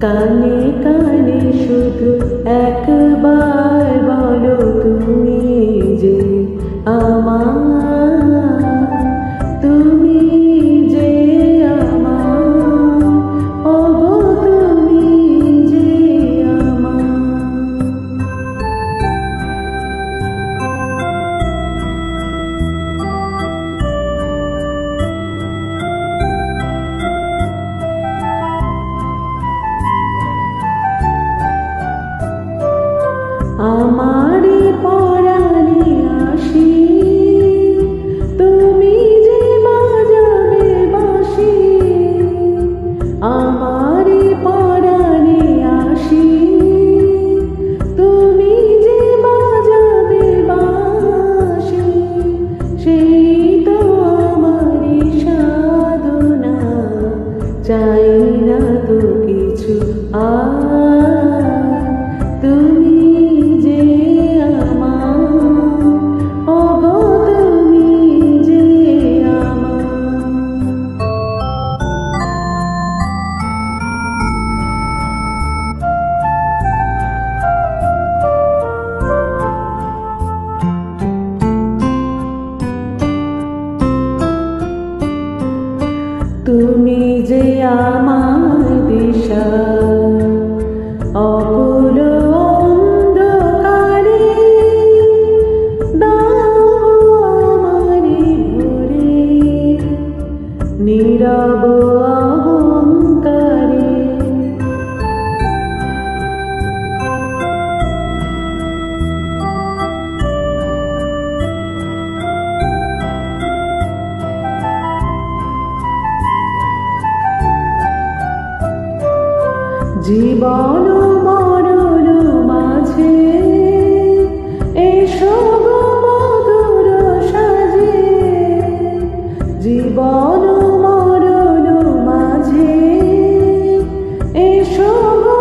কানে কানে শুধু একবার বলো তুমি যে আমার, তুমি যে আমার, ওগো তুমি যে আমার। আমারে পরাণে আসি, তুমি যে বাজাবে বাঁশি। আমারে পরাণে আসি, তুমি যে বাজাবে বাঁশি। সেই তো আমারই সাধনা, চাই না তো কিছু আর, তুমি যে আমার, ওগো তুমি যে আমার। তুমি যে আমার দিশা, অকুল অন্ধকারে দাও আমারে ভরে, নীরব অহংকারে। জীবন মরণ মাঝে এসো গো মধুর সাজে, জীবন মরণ মাঝে এসো গো